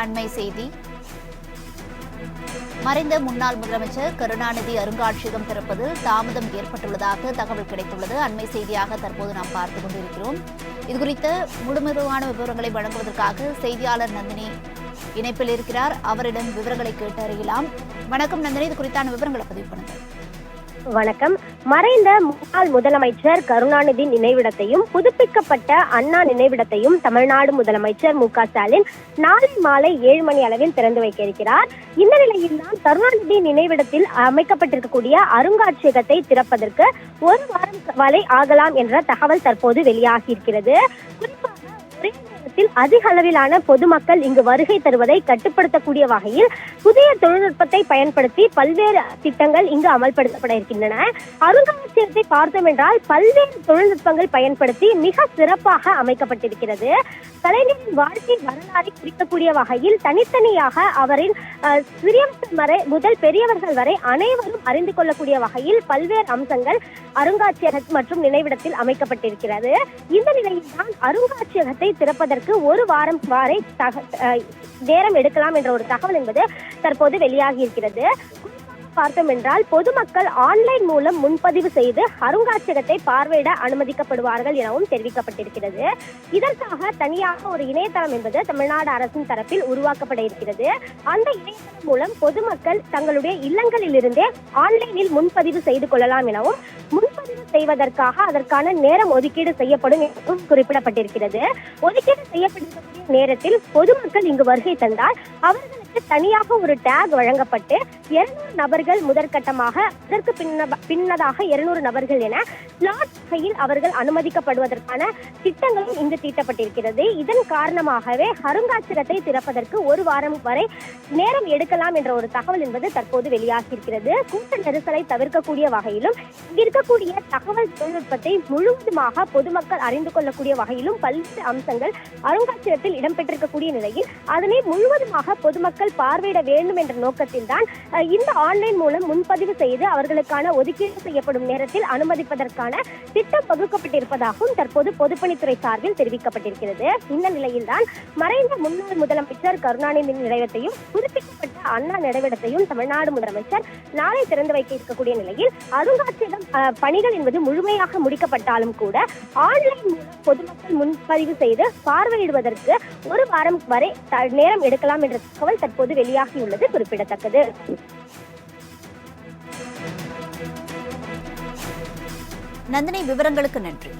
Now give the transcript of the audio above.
அண்மை செய்தி. மறைந்த முன்னாள் முதலமைச்சர் கருணாநிதி அருங்காட்சியகம் திறப்பதில் தாமதம் ஏற்பட்டுள்ளதாக தகவல் கிடைத்துள்ளது. அண்மை செய்தியாக தற்போது நாம் பார்த்துக் கொண்டிருக்கிறோம். இதுகுறித்த முழுமையான விவரங்களை வழங்குவதற்காக செய்தியாளர் நந்தினி இணைப்பில் இருக்கிறார். அவரிடம் விவரங்களை கேட்டு அறியலாம். வணக்கம் நந்தினி, இது குறித்தான விவரங்களை பதிவு பண்ணுங்க. வணக்கம். மறைந்த முன்னாள் முதலமைச்சர் கருணாநிதி நினைவிடத்தையும் புதுப்பிக்கப்பட்ட அண்ணா நினைவிடத்தையும் தமிழ்நாடு முதலமைச்சர் மு.க.ஸ்டாலின் நாளை மாலை 7 மணி அளவில் திறந்து வைக்க இருக்கிறார். இந்த நிலையில்தான் கருணாநிதி நினைவிடத்தில் அமைக்கப்பட்டிருக்கக்கூடிய அருங்காட்சியகத்தை திறப்பதற்கு 1 வாரம் வரை ஆகலாம் என்ற தகவல் தற்போது வெளியாகி இருக்கிறது. குறிப்பாக ஒரே நேரத்தில் அதிக அளவிலான பொதுமக்கள் இங்கு வருகை தருவதை கட்டுப்படுத்தக்கூடிய வகையில் புதிய தொழில்நுட்பத்தை பயன்படுத்தி பல்வேறு திட்டங்கள் இங்கு அமல்படுத்தப்பட இருக்கின்றன. அருங்காட்சியகத்தை பார்த்தோம் என்றால் பல்வேறு தொழில்நுட்பங்கள் பயன்படுத்தி மிக சிறப்பாக அமைக்கப்பட்டிருக்கிறது. கலைஞரின் வாழ்க்கை வரலாறை குறிக்கக்கூடிய வகையில் தனித்தனியாக அவரின் சிறியவர்கள் வரை முதல் பெரியவர்கள் வரை அனைவரும் அறிந்து கொள்ளக்கூடிய வகையில் பல்வேறு அம்சங்கள் அருங்காட்சியகம் மற்றும் நினைவிடத்தில் அமைக்கப்பட்டிருக்கிறது. இந்த நிலையில் தான் அருங்காட்சியகத்தை திறப்பதற்கு 1 வாரம் வரை நேரம் எடுக்கலாம் என்ற ஒரு தகவல் என்பது தற்போது வெளியாகி இருக்கிறது. பார்த்தோம் என்றால் பொதுமக்கள் ஆன்லைன் மூலம் முன்பதிவு செய்து அருங்காட்சியகத்தை பார்வையிட அனுமதிக்கப்படுவார்கள் எனவும் தெரிவிக்கப்பட்டிருக்கிறது. இதற்காக தனியாக ஒரு இணையதளம் என்பது தமிழ்நாடு அரசின் தரப்பில் உருவாக்கப்பட இருக்கிறது. அந்த இணையதளம் மூலம் பொதுமக்கள் தங்களுடைய இல்லங்களில் இருந்தே ஆன்லைனில் முன்பதிவு செய்து கொள்ளலாம் எனவும் முன்பதிவு செய்வதற்காக அதற்கான நேரம் ஒதுக்கீடு செய்யப்படும் எனவும் குறிப்பிடப்பட்டிருக்கிறது. ஒதுக்கீடு செய்யப்பட்டிருக்கக்கூடிய நேரத்தில் பொதுமக்கள் இங்கு வருகை தந்தால் அவர்களுக்கு தனியாக ஒரு டேக் வழங்கப்பட்டு 200 நபர்கள் முதற்கட்டமாக அதற்கு பின்னதாக 200 நபர்கள் என ஸ்லாட் வகையில் அவர்கள் அனுமதிக்கப்படுவதற்கான திட்டங்களும் இங்கு தீட்டப்பட்டிருக்கிறது. இதன் காரணமாகவே அருங்காட்சியகத்தை திறப்பதற்கு 1 வாரம் வரை நேரம் எடுக்கலாம் என்ற ஒரு தகவல் என்பது தற்போது வெளியாகி இருக்கிறது. கூட்ட நெரிசலை தவிர்க்கக்கூடிய வகையிலும் இருக்கக்கூடிய தகவல் தொழில்நுட்பத்தை முழுவதுமாக பொதுமக்கள் அறிந்து கொள்ளக்கூடிய வகையிலும் பல்வேறு அம்சங்கள் அருங்காட்சியகத்தில் இடம்பெற்றிருக்கக்கூடிய நிலையில் அதனை முழுவதுமாக பொதுமக்கள் பார்வையிட வேண்டும் என்ற நோக்கத்தில் தான் இந்த ஆன்லைன் மூலம் முன்பதிவு செய்து அவர்களுக்கான ஒதுக்கீடு செய்யப்படும் நேரத்தில் அனுமதிப்பதற்கான திட்டம் வகுக்கப்பட்டிருப்பதாகவும் தற்போது பொதுப்பணித்துறை சார்பில் தெரிவிக்கப்பட்டிருக்கிறது. இந்த நிலையில்தான் மறைந்த முன்னாள் முதலமைச்சர் கருணாநிதி நினைவிடத்தையும் புதுப்பிக்கப்பட்ட அண்ணா நினைவிடத்தையும் தமிழ்நாடு முதலமைச்சர் நாளை திறந்து வைக்க இருக்கக்கூடிய நிலையில் அருங்காட்சியகம் பணிகள் என்பது முழுமையாக முடிக்கப்பட்டாலும் கூட ஆன்லைன் மூலம் பொதுமக்கள் முன்பதிவு செய்து பார்வையிடுவதற்கு 1 வாரம் வரை நேரம் எடுக்கலாம் என்ற தகவல் தற்போது வெளியாகியுள்ளது குறிப்பிடத்தக்கது. நந்தினி, விவரங்களுக்கு நன்றி.